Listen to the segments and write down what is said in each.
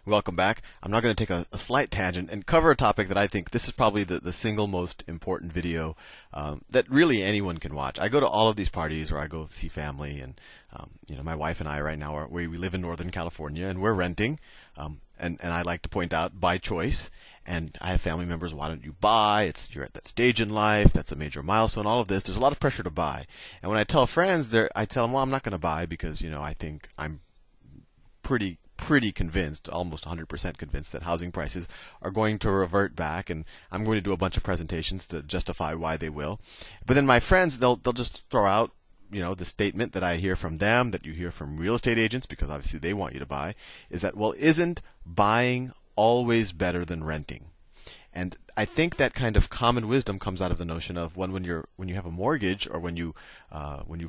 Welcome back. I'm now going to take a slight tangent and cover a topic that I think this is probably the single most important video that really anyone can watch. I go to all of these parties, or I go see family, and my wife and I right now we live in Northern California, and we're renting. And I like to point out by choice. And I have family members. Why don't you buy? You're at that stage in life. That's a major milestone. All of this. There's a lot of pressure to buy. And when I tell friends, I tell them, well, I'm not going to buy because I think I'm pretty convinced, almost 100% convinced, that housing prices are going to revert back, and I'm going to do a bunch of presentations to justify why they will. But then my friends, they'll just throw out the statement that I hear from them, that you hear from real estate agents, because obviously they want you to buy, is that, well, isn't buying always better than renting? And I think that kind of common wisdom comes out of the notion of when you have a mortgage, or when you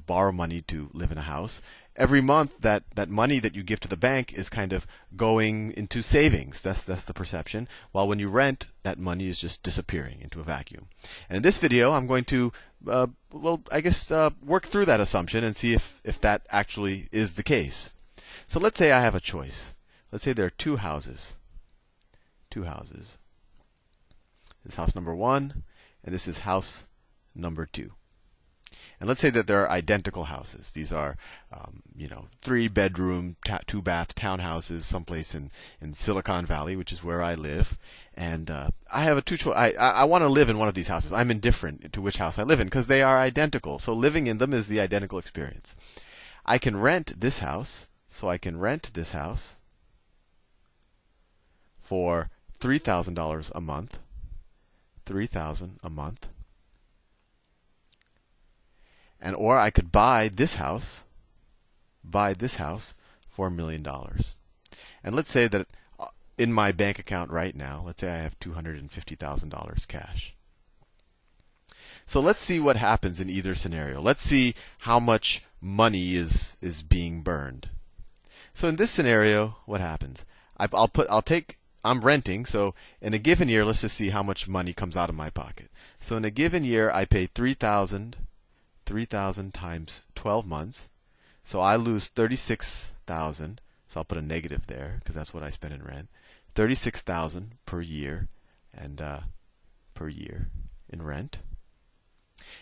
borrow money to live in a house, every month that money that you give to the bank is kind of going into savings. That's the perception. While when you rent, that money is just disappearing into a vacuum. And in this video, I'm going to work through that assumption and see if that actually is the case. So let's say I have a choice. Let's say there are two houses. This is house number 1, and this is house number 2. And let's say that they're identical houses. These are, 3-bedroom, 2-bath townhouses, someplace in Silicon Valley, which is where I live. And I have I want to live in one of these houses. I'm indifferent to which house I live in because they are identical. So living in them is the identical experience. I can rent this house. So I can rent this house for $3,000 a month. $3,000 a month. And or I could buy this house for $1 million. And let's say that in my bank account right now, let's say I have $250,000 cash. So let's see what happens in either scenario. Let's see how much money is being burned. So in this scenario, what happens? I'm renting, so in a given year, let's just see how much money comes out of my pocket. So in a given year, I pay $3,000 times 12 months. So I lose $36,000. So I'll put a negative there because that's what I spend in rent. $36,000 per year, and per year in rent.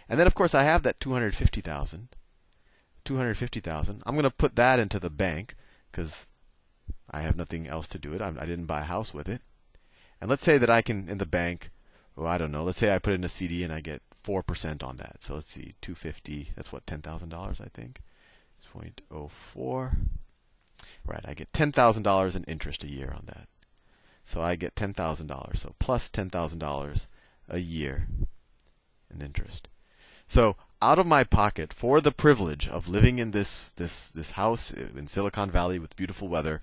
And then of course I have that $250,000. I'm going to put that into the bank because I have nothing else to do it. I didn't buy a house with it. And let's say that I can, in the bank, let's say I put in a CD and I get 4% on that. So let's see, 250, that's what, $10,000, I think. It's 0.04. Right, I get $10,000 in interest a year on that. So I get $10,000. So plus $10,000 a year in interest. So out of my pocket, for the privilege of living in this house in Silicon Valley with beautiful weather,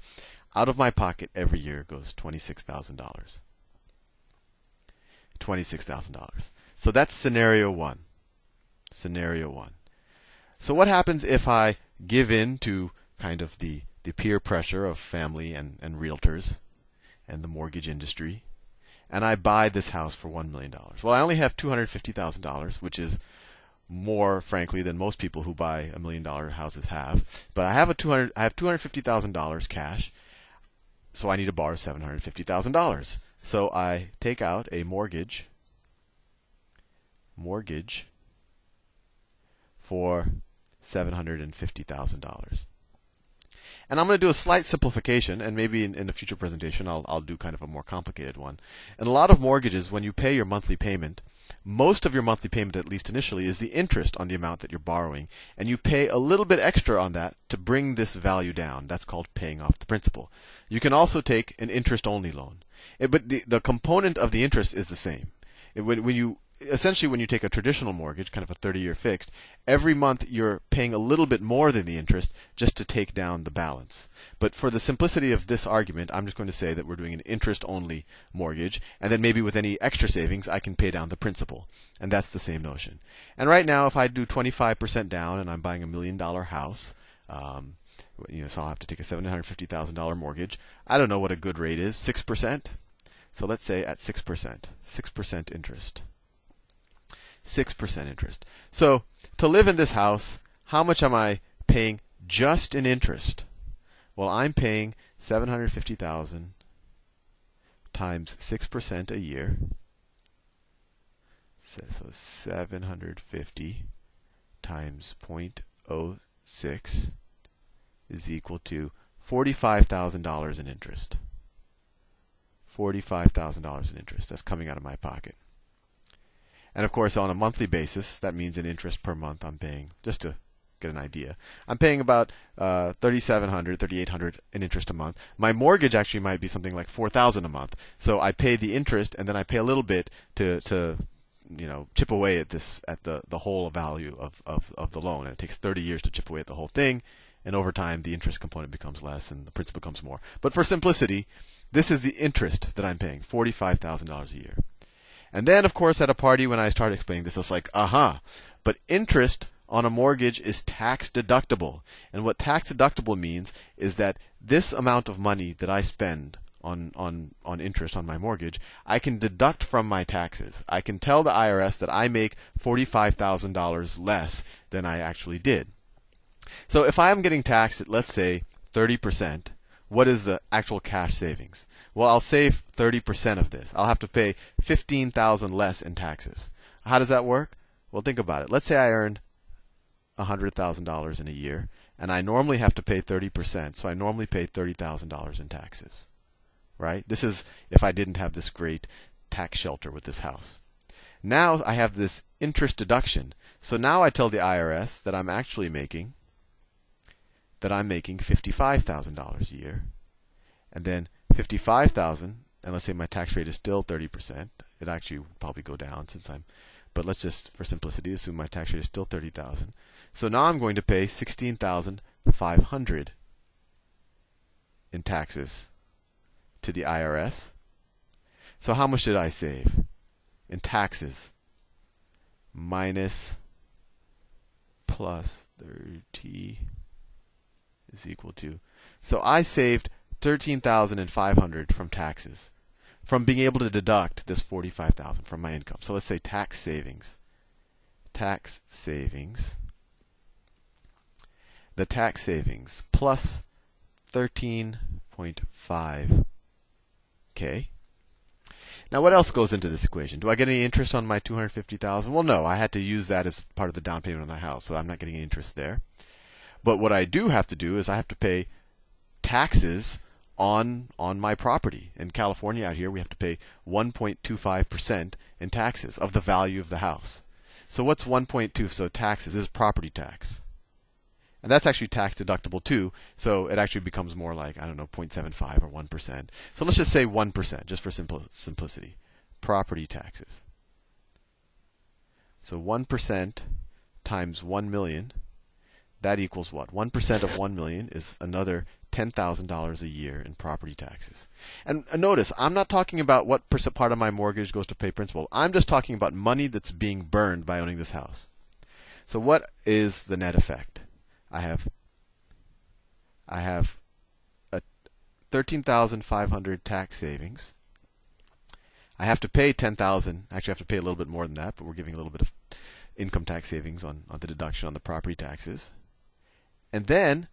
out of my pocket every year goes $26,000. $26,000. So that's scenario 1. Scenario 1. So what happens if I give in to kind of the peer pressure of family and realtors and the mortgage industry, and I buy this house for $1 million? Well, I only have $250,000, which is more, frankly, than most people who buy $1 million houses have. But I have $250,000 cash, so I need to borrow $750,000. So I take out a mortgage for $750,000. And I'm going to do a slight simplification, and maybe in a future presentation I'll do kind of a more complicated one. In a lot of mortgages, when you pay your monthly payment, most of your monthly payment, at least initially, is the interest on the amount that you're borrowing, and you pay a little bit extra on that to bring this value down. That's called paying off the principal. You can also take an interest-only loan, but the component of the interest is the same. Essentially, when you take a traditional mortgage, kind of a 30-year fixed, every month you're paying a little bit more than the interest just to take down the balance. But for the simplicity of this argument, I'm just going to say that we're doing an interest-only mortgage, and then maybe with any extra savings, I can pay down the principal. And that's the same notion. And right now, if I do 25% down and I'm buying $1 million house, so I'll have to take a $750,000 mortgage. I don't know what a good rate is, 6%? So let's say at 6%, 6% interest. 6% interest. So to live in this house, how much am I paying just in interest? Well, I'm paying 750,000 times 6% a year. So 750 times 0.06 is equal to $45,000 in interest. $45,000 in interest. That's coming out of my pocket. And of course, on a monthly basis, that means in interest per month I'm paying, just to get an idea, I'm paying about $3,700, $3,800 in interest a month. My mortgage actually might be something like $4,000 a month. So I pay the interest, and then I pay a little bit to chip away at the whole value of the loan. And it takes 30 years to chip away at the whole thing. And over time, the interest component becomes less and the principal becomes more. But for simplicity, this is the interest that I'm paying, $45,000 a year. And then, of course, at a party when I started explaining this, it's like, but interest on a mortgage is tax deductible. And what tax deductible means is that this amount of money that I spend on interest on my mortgage, I can deduct from my taxes. I can tell the IRS that I make $45,000 less than I actually did. So if I am getting taxed at, let's say, 30%, what is the actual cash savings? Well, I'll save 30% of this. I'll have to pay $15,000 less in taxes. How does that work? Well, think about it. Let's say I earned $100,000 in a year, and I normally have to pay 30%, so I normally pay $30,000 in taxes. Right? This is if I didn't have this great tax shelter with this house. Now I have this interest deduction. So now I tell the IRS that I'm actually making $55,000 a year. And then $55,000, and let's say my tax rate is still 30%. It actually would probably go down but let's just, for simplicity, assume my tax rate is still 30,000. So now I'm going to pay $16,500 in taxes to the IRS. So how much did I save in taxes? Minus plus 30 is equal to. So I saved $13,500 from taxes, from being able to deduct this $45,000 from my income. So let's say tax savings. Tax savings. The tax savings plus 13.5K. Now, what else goes into this equation? Do I get any interest on my $250,000? Well, no. I had to use that as part of the down payment on the house, so I'm not getting any interest there. But what I do have to do is I have to pay taxes on my property. In California out here, we have to pay 1.25% in taxes of the value of the house. So what's 1.2? So taxes is property tax. And that's actually tax deductible too. So it actually becomes more like, 0.75 or 1%. So let's just say 1%, just for simplicity. Property taxes. So 1% times 1 million, that equals what? 1% of 1 million is another $10,000 a year in property taxes. And notice, I'm not talking about what part of my mortgage goes to pay principal. I'm just talking about money that's being burned by owning this house. So what is the net effect? I have a $13,500 tax savings. I have to pay $10,000. Actually, I have to pay a little bit more than that, but we're giving a little bit of income tax savings on the deduction on the property taxes. And then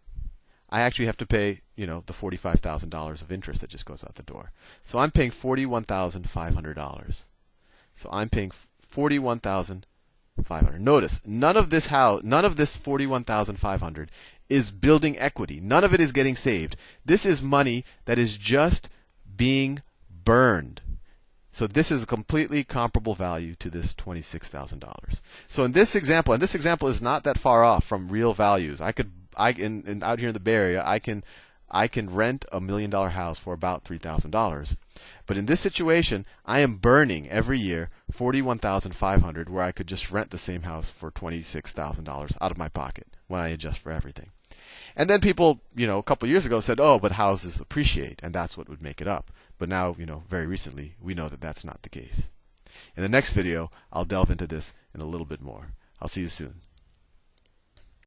I actually have to pay, the $45,000 of interest that just goes out the door. So I'm paying $41,500. So I'm paying $41,500. Notice, none of this $41,500 is building equity. None of it is getting saved. This is money that is just being burned. So this is a completely comparable value to this $26,000. So in this example, and this example is not that far off from real values. Out here in the Bay Area, I can rent a $1 million house for about $3,000. But in this situation, I am burning every year $41,500, where I could just rent the same house for $26,000 out of my pocket when I adjust for everything. And then people, a couple of years ago said, oh, but houses appreciate, and that's what would make it up. But now, very recently, we know that that's not the case. In the next video, I'll delve into this in a little bit more. I'll see you soon.